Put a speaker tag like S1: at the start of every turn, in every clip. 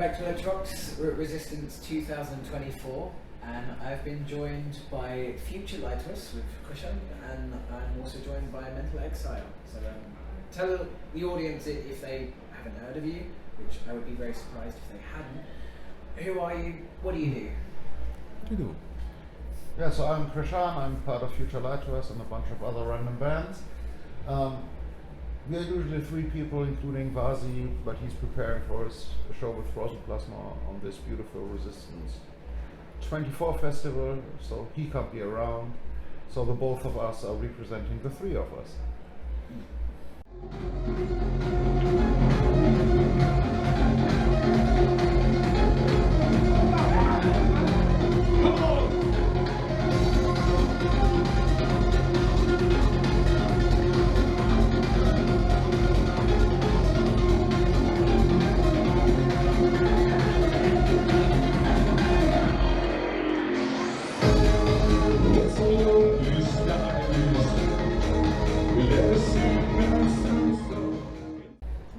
S1: back to Elektro Vox. We're at Resistance 2024, and I've been joined by Future Lighthouse with Krischan, and I'm also joined by Mental Exile. So tell the audience if they haven't heard of you, which I would be very surprised if they hadn't. Who are you? What do you do?
S2: What do you do?
S3: Yeah, so I'm Krischan, I'm part of Future Lighthouse and a bunch of other random bands. We are usually three people, including Vasi, but he's preparing for his show with Frozen Plasma on this beautiful Resistance 24 festival, so he can't be around. So the both of us are representing the three of us.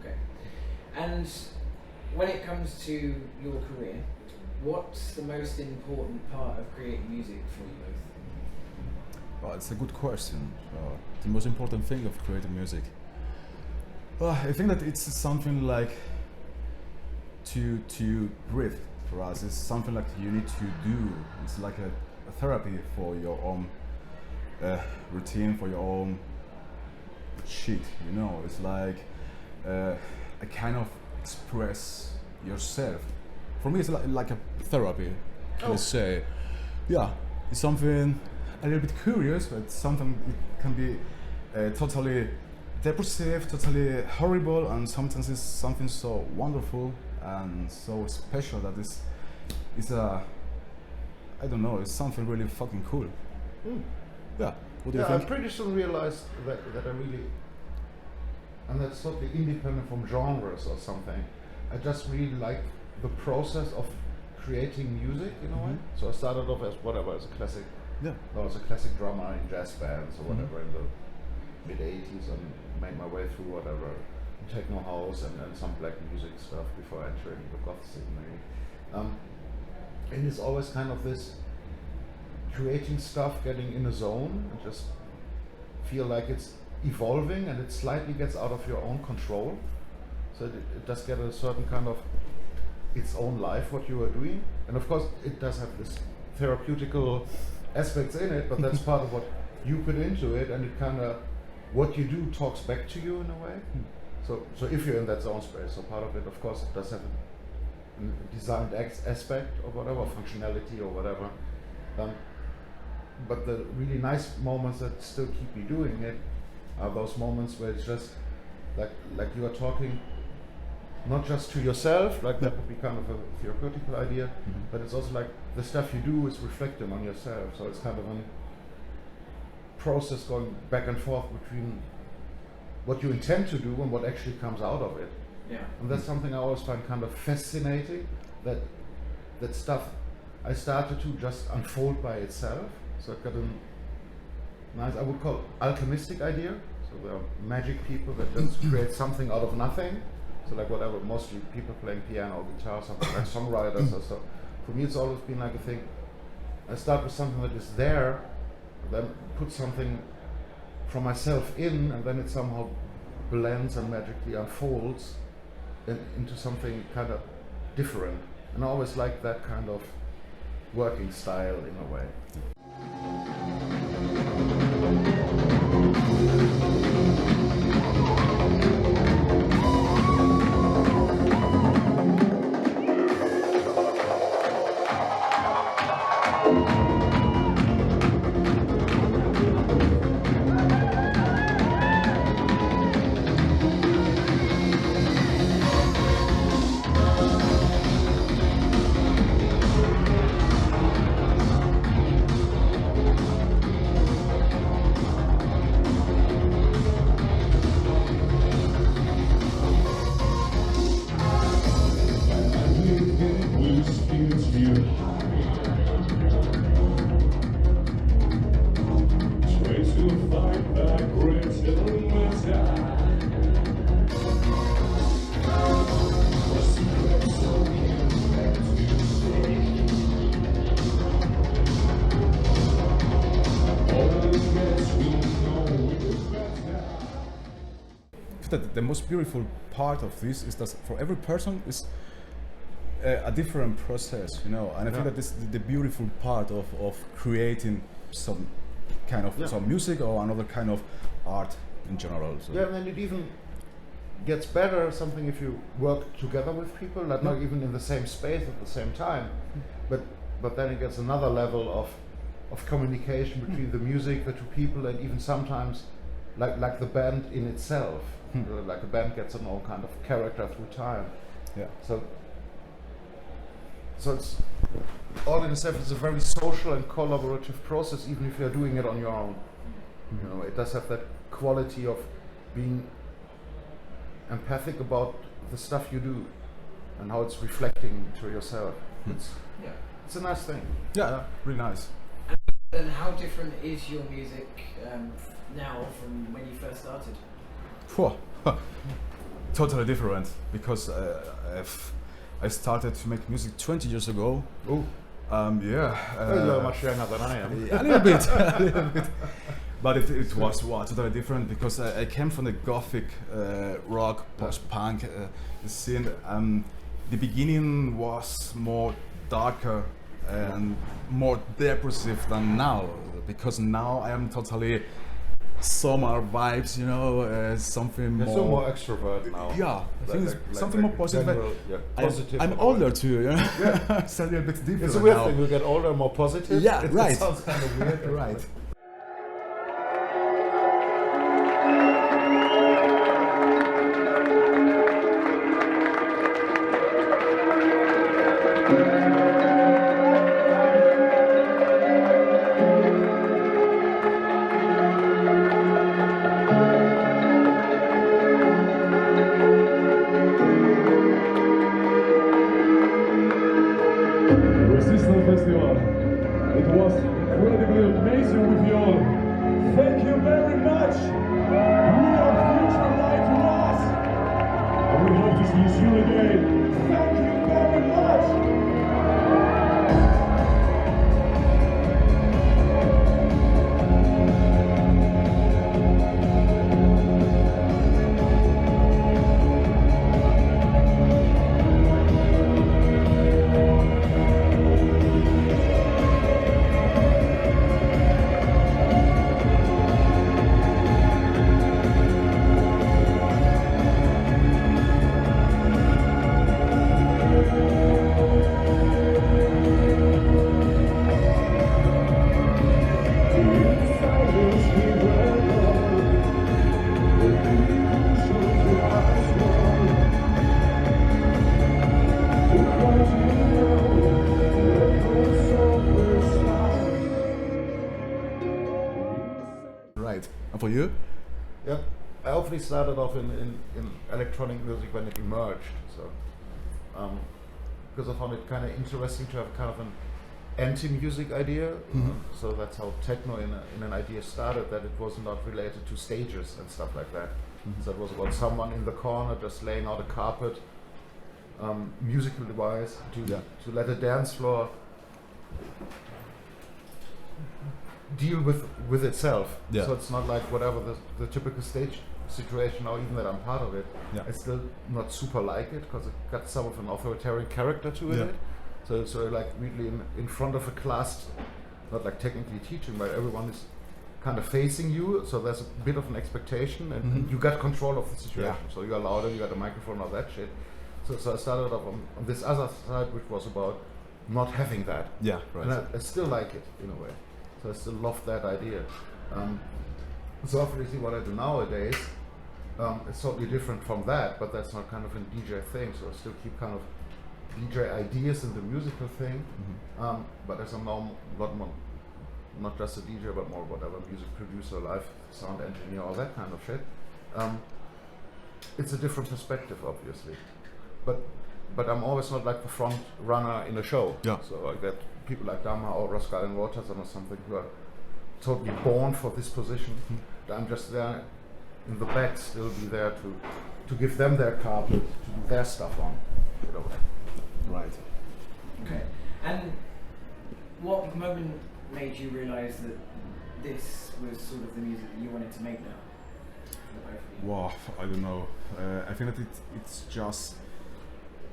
S1: Okay. And when it comes to your career, what's the most important part of creating music for you both?
S2: Well, it's a good question. The most important thing of creating music. I think that it's something like to breathe for us. It's something like you need to do. It's like a therapy for your own routine, for your own shit, you know. It's like a kind of express yourself. For me, it's like a therapy, let's say. Yeah, it's something a little bit curious, but something it can be totally depressive, totally horrible, and sometimes it's something so wonderful and so special that it's a, I don't know, it's something really fucking cool. Yeah, what do you think?
S3: I pretty soon realized that I really, and that's totally independent from genres or something, I just really like the process of creating music in a way. So I started off as whatever, as a classic, I was a classic drummer in jazz bands or whatever in the mid-80s, and made my way through whatever techno house and some black music stuff before entering the goth scene maybe. And it's always kind of this creating stuff, getting in a zone, and just feel like it's evolving and it slightly gets out of your own control. So it does get a certain kind of its own life, what you are doing. And of course it does have this therapeutical aspects in it, but that's part of what you put into it, and it kind of, what you do talks back to you in a way. So if you're in that zone space, so part of it, of course, it does have a designed aspect or whatever, functionality or whatever. But the really nice moments that still keep me doing it are those moments where it's just like you are talking not just to yourself, like that would be kind of a theoretical idea, but it's also like the stuff you do is reflecting on yourself. So it's kind of a process going back and forth between what you intend to do and what actually comes out of it.
S1: Yeah.
S3: And that's something I always find kind of fascinating, that stuff I started to just unfold by itself. So I've got a nice, I would call alchemistic idea. So there are magic people that just create something out of nothing. So like whatever, mostly people playing piano or guitar, something like songwriters or so. For me it's always been like a thing, I start with something that is there, then put something from myself in, and then it somehow blends and magically unfolds into something kind of different. And I always like that kind of working style in a way.
S4: It's you.
S2: that the most beautiful part of this is that for every person is a different process, you know, and I think that this is the beautiful part of creating some kind of some music or another kind of art in general. So.
S3: Yeah, and then it even gets better something if you work together with people, not even in the same space at the same time, but then it gets another level of communication between the music, the two people, and even sometimes like the band in itself. Like a band gets an all kind of character through time.
S2: Yeah.
S3: So it's all in itself is a very social and collaborative process, even if you're doing it on your own. You know, it does have that quality of being empathic about the stuff you do and how it's reflecting to yourself. It's a nice thing.
S2: Yeah, really nice.
S1: And how different is your music now from when you first started?
S2: Totally different, because I started to make music 20 years ago.
S3: Oh, you're much younger than I am.
S2: A little bit, a little bit. But it was totally different, because I came from the gothic rock, post-punk scene. The beginning was more darker and more depressive than now, because now I am totally summer vibes, you know, something
S3: You're
S2: more...
S3: so more extrovert now.
S2: Yeah, I think it's something more positive.
S3: General, positive.
S2: I'm older too, you know? It's a little bit different.
S3: It's a weird
S2: now.
S3: thing, you get older, more positive.
S2: Yeah, right.
S3: It sounds kind of weird.
S2: Right.
S4: Resistanz Festival. It was incredibly amazing with you all. Thank you very much. We are future light to us. And we hope to see you soon again. Thank you very much.
S2: Right. And for you?
S3: Yeah, I hopefully started off in electronic music when it emerged. So, because I found it kind of interesting to have kind of an anti-music idea. So that's how techno in an idea started. That it was not related to stages and stuff like that. So it was about someone in the corner just laying out a carpet, musical device to let a dance floor deal with itself.
S2: Yeah.
S3: So it's not like whatever the typical stage situation, or even that I'm part of it.
S2: Yeah.
S3: I still not super like it, because it got some of an authoritarian character to it. So like really in front of a class, not like technically teaching, but everyone is kind of facing you, so there's a bit of an expectation, and you got control of the situation. So you're louder, you got a microphone, all that shit. So I started off on this other side, which was about not having that.
S2: Yeah, right.
S3: And I still like it in a way. So I still love that idea. So obviously what I do nowadays, it's totally different from that, but that's not kind of a DJ thing. So I still keep kind of DJ ideas in the musical thing, but as I'm now a lot more, not just a DJ, but more whatever, music producer, live sound engineer, all that kind of shit. It's a different perspective, obviously. But I'm always not like the front runner in a show. Yeah. So I get people like Dama or Rascal and Waters or something who are totally born for this position. I'm just there in the back, still be there to give them their carpet, to do their stuff on. You know.
S2: Right.
S1: Okay. And what moment made you realise that this was sort of the music that you wanted to make now? the both of you?
S2: Wow, I don't know. I think that it's just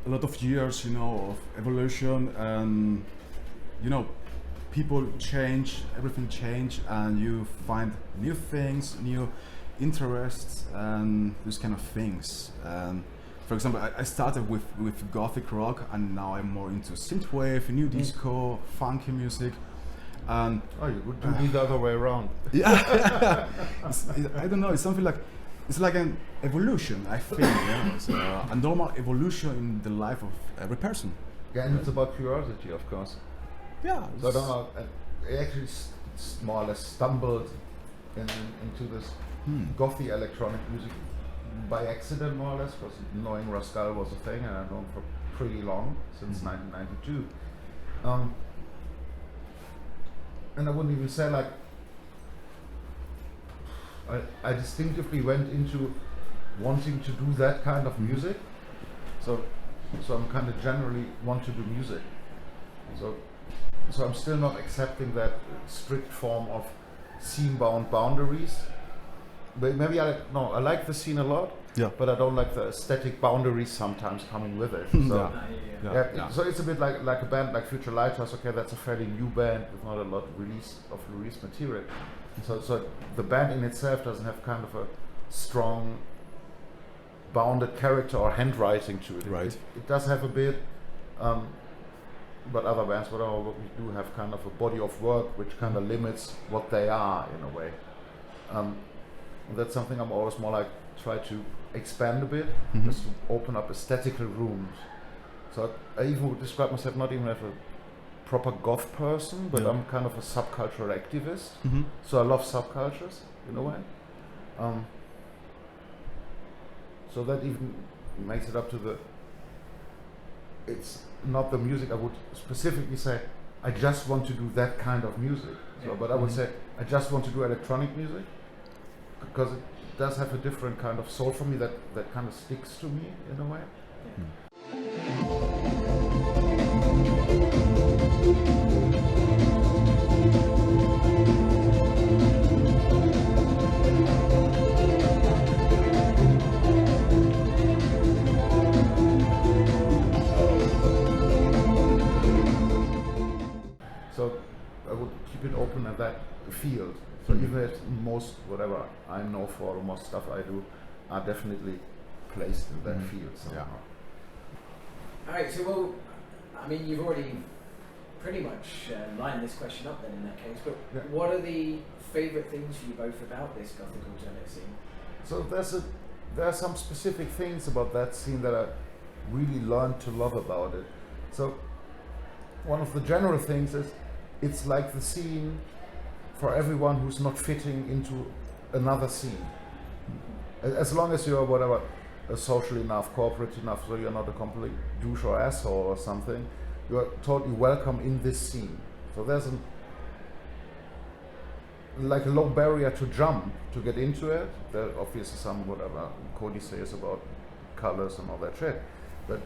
S2: a lot of years, you know, of evolution, and you know, people change, everything change, and you find new things, new interests, and these kind of things. And for example, I started with gothic rock, and now I'm more into synthwave, new disco, funky music. And
S3: Oh, you would do the other way around.
S2: yeah, I don't know. It's something like it's like an evolution. I think it's a normal evolution in the life of every person.
S3: Yeah, and it's about curiosity, of course.
S2: Yeah.
S3: So I don't know. I actually more or less stumbled into this gothic electronic music by accident, more or less, because knowing Rascal was a thing, and I've known for pretty long, since 1992. And I wouldn't even say like I distinctively went into wanting to do that kind of music. So I'm kind of generally want to do music. So I'm still not accepting that strict form of scene-bound boundaries. But maybe I like the scene a lot.
S2: Yeah.
S3: But I don't like the aesthetic boundaries sometimes coming with it. So
S2: Yeah.
S3: so it's a bit like a band like Future Lighthouse. Okay, that's a fairly new band with not a lot of release material. So the band in itself doesn't have kind of a strong bounded character or handwriting to it.
S2: Right.
S3: It does have a bit, but other bands, whatever, we do have kind of a body of work which kind of limits what they are in a way. That's something I'm always more like try to expand a bit, just to open up aesthetical rooms. So I even would describe myself not even as a proper goth person, but I'm kind of a subcultural activist. So I love subcultures in a way. So that even makes it up to it's not the music I would specifically say, I just want to do that kind of music. So, but I would say, I just want to do electronic music, because it does have a different kind of soul for me that kind of sticks to me in a way. So I would keep it open at that field. So even if most whatever I know for, or most stuff I do, are definitely placed in that field somehow.
S1: Alright, so well, I mean, you've already pretty much lined this question up then in that case, but what are the favourite things for you both about this gothic alternate scene?
S3: So there are some specific things about that scene that I really learned to love about it. So one of the general things is it's like the scene for everyone who's not fitting into another scene. As long as you're whatever, social enough, corporate enough, so you're not a complete douche or asshole or something, you're totally welcome in this scene. So there's like a low barrier to jump to get into it. There are obviously some whatever Cody says about colors and all that shit, but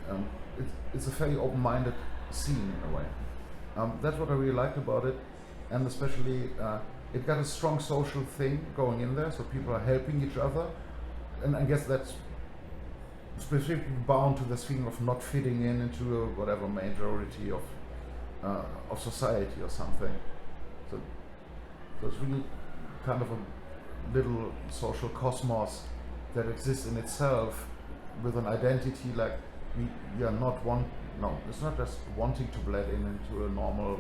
S3: it's a fairly open-minded scene in a way. That's what I really liked about it, and especially it got a strong social thing going in there, so people are helping each other, and I guess that's specifically bound to this feeling of not fitting into a whatever majority of society or something. So it's really kind of a little social cosmos that exists in itself with an identity like we are not one. No, it's not just wanting to blend into a normal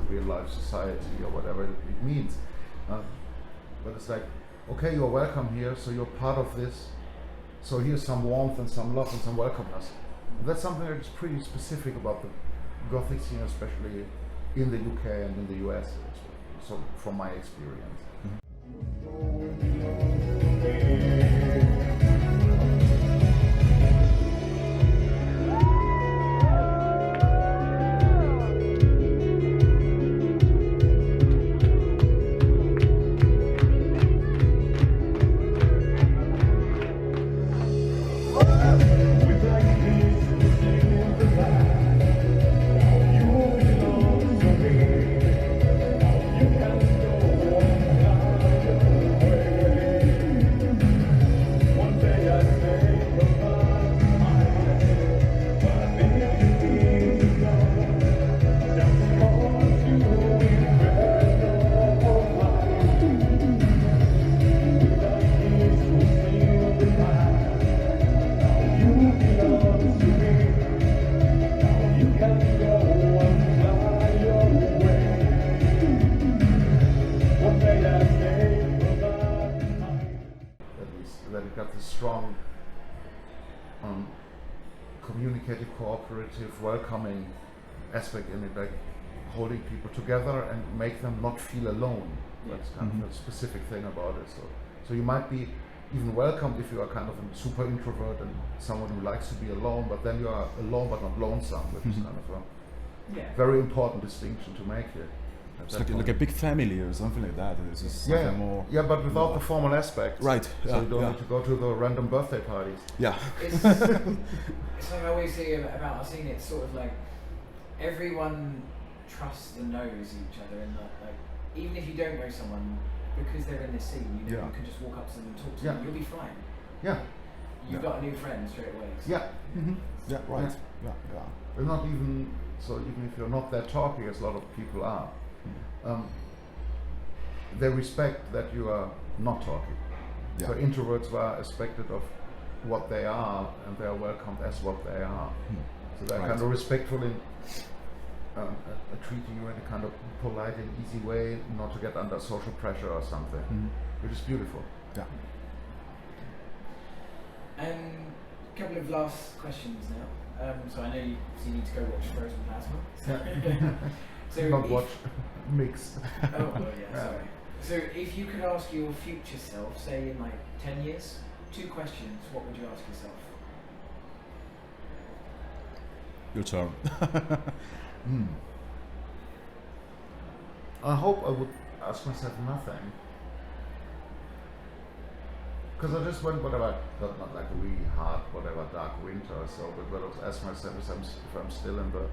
S3: real life society or whatever it means. But it's like, okay, you're welcome here, so you're part of this. So here's some warmth and some love and some welcomeness. And that's something that's pretty specific about the Gothic scene, especially in the UK and in the US. So from my experience. communicative, cooperative, welcoming aspect in it, like holding people together and make them not feel alone. That's kind of a specific thing about it. So you might be even welcomed if you are kind of a super introvert and someone who likes to be alone, but then you are alone but not lonesome, which is kind of a very important distinction to make here.
S2: It's like a big family or something like that. It's just something more.
S3: Yeah, but without the formal aspect.
S2: Right.
S3: So you don't need to go to the random birthday parties.
S2: Yeah.
S1: It's like I always say about our scene. It's sort of like everyone trusts and knows each other, and like even if you don't know someone, because they're in this scene, you can just walk up to them and talk to them. You'll be fine.
S3: Yeah.
S1: You've got a new friend straight away. So.
S3: Yeah.
S2: Yeah. Right. Yeah.
S3: We're not even even if you're not that talky, as a lot of people are. They respect that you are not talking. So introverts are expected of what they are, and they are welcomed as what they are. So they're kind of respectful in treating you in a kind of polite and easy way, not to get under social pressure or something, which is beautiful.
S2: Yeah.
S1: A couple of last questions now. So I know you need to go watch Frozen Plasma. So
S3: not watch, mix.
S1: Oh, well, yeah, sorry. So if you could ask your future self, say in like 10 years, 2 questions, what would you ask yourself?
S2: Your turn.
S3: I hope I would ask myself nothing. Because I just went whatever, not like a really hard, whatever, dark winter or so, but I would ask myself if I'm still in the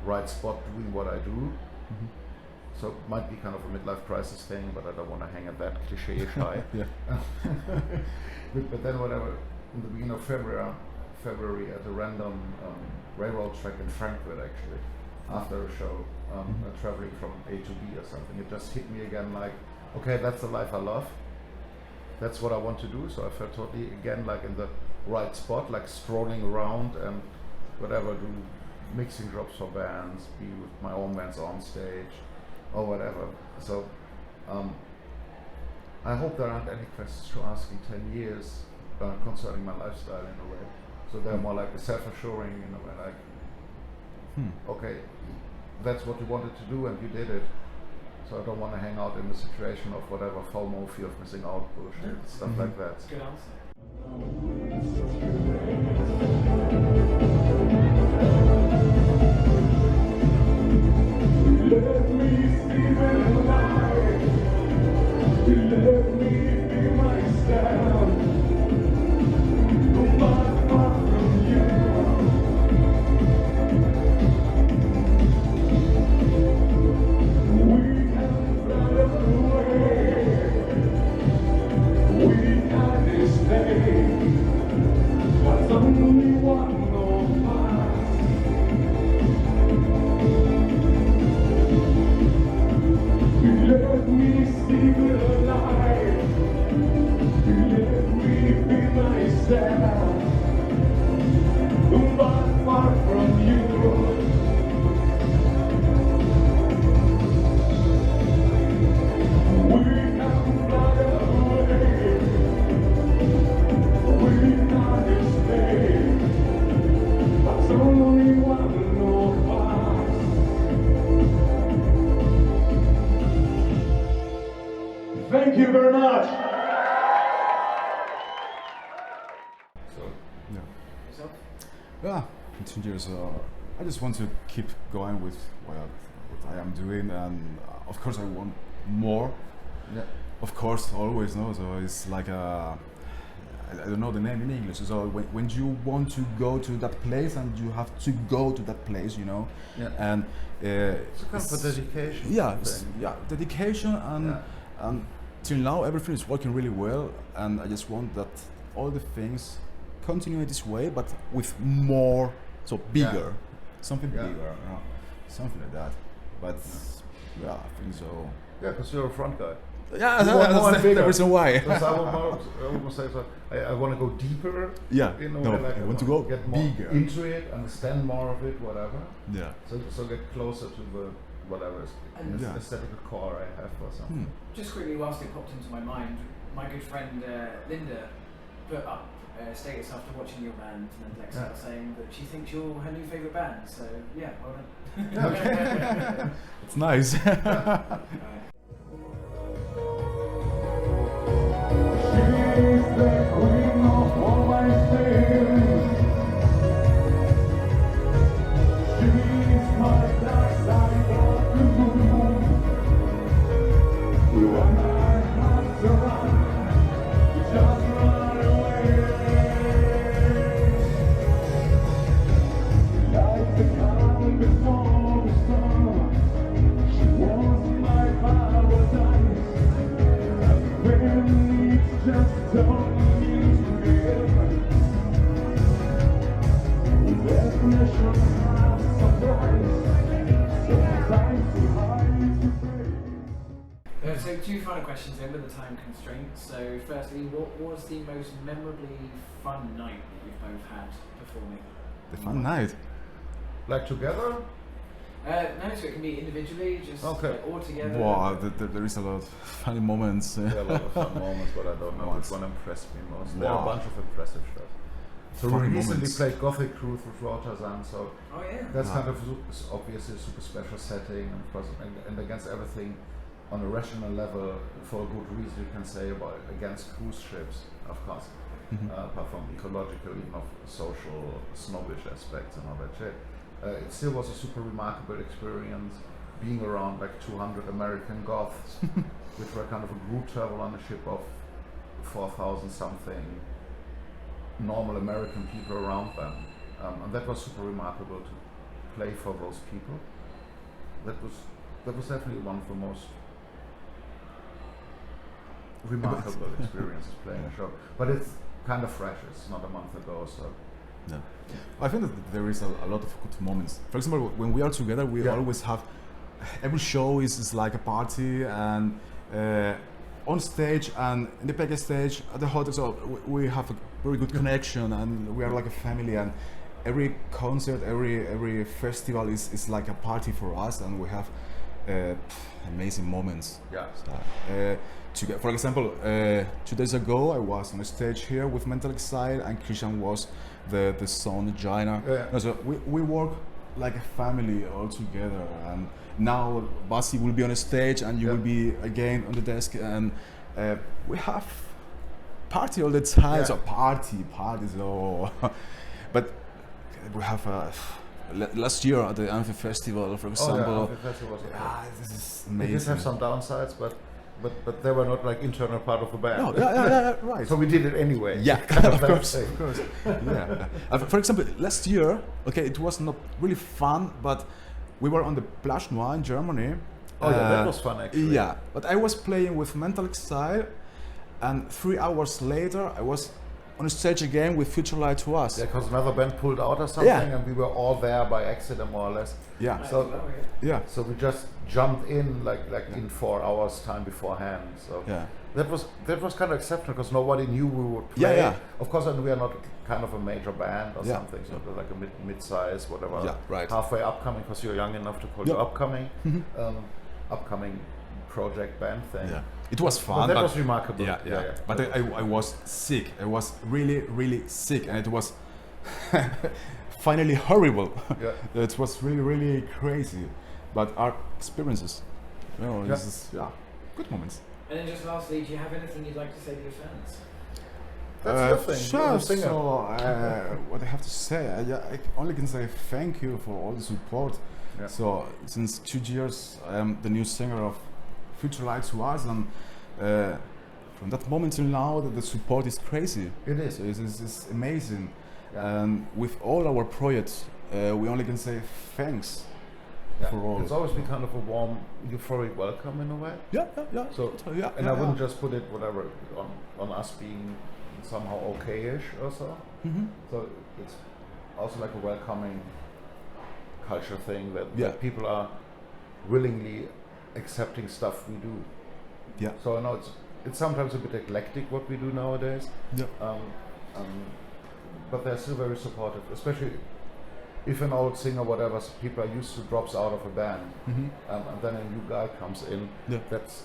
S3: right spot doing what I do. So it might be kind of a midlife crisis thing, but I don't want to hang at that cliche-ish high. But then whatever, in the beginning of February at a random railroad track in Frankfurt actually, after a show, traveling from A to B or something, it just hit me again like, okay, that's the life I love. That's what I want to do. So I felt totally again like in the right spot, like strolling around and whatever, do mixing jobs for bands, be with my own bands on stage or whatever. So I hope there aren't any questions to ask in 10 years concerning my lifestyle in a way. So they're more like self-assuring in a way, like, okay, that's what you wanted to do and you did it. So I don't want to hang out in the situation of whatever FOMO, fear of missing out bullshit, stuff like that.
S1: Good answer.
S4: Let me see the light. Let me be myself. Not far from you. We can fly away. We can stay. But only one of us. Let me see the light. Let me be myself. But far from you. We can fly away. We can stay. But only one of us. Thank you very much.
S3: So
S1: Yourself?
S2: Yeah, continues. I just want to keep going with what I am doing, and of course I want more.
S3: yeah,
S2: Of course, always, no. So it's like I don't know the name in English. So when you want to go to that place and you have to go to that place, you know, and
S3: it's a kind of a dedication.
S2: yeah,
S3: thing.
S2: dedication and till now everything is working really well, and I just want that all the things continue this way, but with more, so bigger, something
S3: Yeah.
S2: bigger, you know, something like that. But yeah, I think so.
S3: Yeah, because you're a front guy.
S2: Yeah,
S3: You want more and
S2: that's the
S3: bigger.
S2: reason why.
S3: Because I would say so. I want to go deeper.
S2: Yeah,
S3: You know,
S2: no,
S3: like
S2: I want to go
S3: get more
S2: bigger.
S3: into it, understand more of it, whatever.
S2: Yeah.
S3: So get closer to the whatever
S1: And
S2: Yeah.
S3: aesthetical core I have or something.
S1: just quickly, whilst it popped into my mind, my good friend Linda put up status after watching your band, Mental Exile, saying that she thinks you're her new favourite band. So yeah, well done.
S2: It's nice.
S1: Right.
S4: She's the queen of all my sins. She's my dark side of the moon. When I have to run, just run away. Like the calm before the storm, she was my paradise. And when it's just don't need to give, the definition has surprise. Sometimes too high to praise.
S1: So two final questions then with the time constraints. So firstly, what was the most memorably fun night that you've both had performing?
S2: The fun night.
S3: Like together?
S1: No, so it can be individually, just like, all together.
S2: Wow, there is a lot of funny moments.
S3: There are a lot of fun moments, but I don't know which one impressed me most. There are a
S2: Wow.
S3: bunch of impressive stuff. So
S2: Funny
S3: we recently
S2: moments.
S3: played Gothic Cruise with Rotterdam, so
S1: Oh yeah.
S3: that's
S2: Wow.
S3: kind of obviously a super special setting, and, of course, and against everything on a rational level, for a good reason you can say about against cruise ships, of course, apart from ecological, even of social, snobbish aspects and all that shit. It still was a super remarkable experience being around like 200 American Goths, which were kind of a group travel on a ship of 4,000 something normal American people around them. And that was super remarkable to play for those people. That was definitely one of the most remarkable experiences playing a show. But it's kind of fresh, it's not a month ago, so.
S2: Yeah. I think that there is a lot of good moments. For example, when we are together, we always have every show is like a party, and on stage and in the backstage at the hotel. So we have a very good connection, and we are like a family. And every concert, every festival is like a party for us, and we have amazing moments.
S3: Yeah.
S2: For example, 2 days ago I was on a stage here with Mental Exile, and Krischan was the sound designer.
S3: Yeah.
S2: So we work like a family all together, and now Basi will be on a stage and you will be again on the desk, and we have party all the time.
S3: Yeah.
S2: So parties, oh. But we have last year at the Amphi Festival, for example.
S3: Amphi Festival was
S2: This is
S3: It
S2: amazing.
S3: did have some downsides, but they were not like internal part of the band.
S2: No, yeah, right.
S3: So we did it anyway.
S2: Yeah,
S3: Kind
S2: of
S3: that
S2: course,
S3: thing.
S2: of course. Yeah. For example, last year, okay, it was not really fun, but we were on the Plage Noir in Germany.
S3: Oh yeah, that was fun actually.
S2: Yeah, but I was playing with Mental Exile, and 3 hours later, I was on stage again with Future Light to Us.
S3: Yeah, because another band pulled out or something,
S2: Yeah.
S3: and we were all there by accident, more or less.
S2: Yeah,
S3: So
S2: yeah,
S3: so we just jumped in like in 4 hours time beforehand. So
S2: yeah.
S3: that was kind of exceptional because nobody knew we would play.
S2: Yeah.
S3: Of course, and we are not kind of a major band or
S2: Yeah.
S3: something. So it was like a mid-size, whatever.
S2: Yeah, right.
S3: Halfway upcoming because you're young enough to call
S2: Yeah.
S3: you upcoming. Upcoming project band thing.
S2: Yeah. It was fun.
S3: But that was remarkable.
S2: Yeah. But I was sick. I was really, really sick, and it was finally horrible.
S3: Yeah.
S2: It was really, really crazy. But our experiences, this is good moments.
S1: And then just lastly, do you have anything you'd like to say to your fans?
S3: That's your thing. You're
S2: Sure.
S3: the singer.
S2: So, what I have to say, I only can say thank you for all the support.
S3: Yeah.
S2: So, since 2 years, I am the new singer of Future Light to Us, and from that moment till now, the support is crazy.
S3: It is.
S2: So it's amazing.
S3: Yeah.
S2: And with all our projects, we only can say thanks for all.
S3: It's always been kind of a warm, euphoric welcome in a way.
S2: Yeah.
S3: So,
S2: yeah,
S3: and I wouldn't just put it whatever on us being somehow okay-ish or so.
S2: Mm-hmm.
S3: So it's also like a welcoming culture thing that
S2: Yeah.
S3: people are willingly accepting stuff we do.
S2: Yeah.
S3: So I know it's sometimes a bit eclectic what we do nowadays.
S2: Yeah.
S3: But they're still very supportive, especially if an old singer, whatever, people are used to drops out of a band, and then a new guy comes in.
S2: Yeah.
S3: That's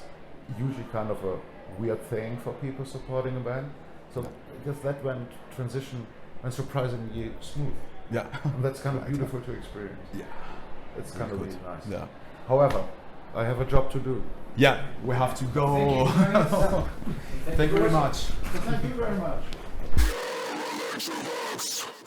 S3: usually kind of a weird thing for people supporting a band. So I guess that went transition and surprisingly smooth.
S2: Yeah.
S3: And that's kind of
S2: Right.
S3: beautiful to experience.
S2: Yeah.
S3: It's kind of
S2: Good.
S3: really nice.
S2: Yeah.
S3: However, I have a job to do.
S2: Yeah, we have to go.
S1: Thank you very much.
S2: Thank you very much.
S3: Thank you very much.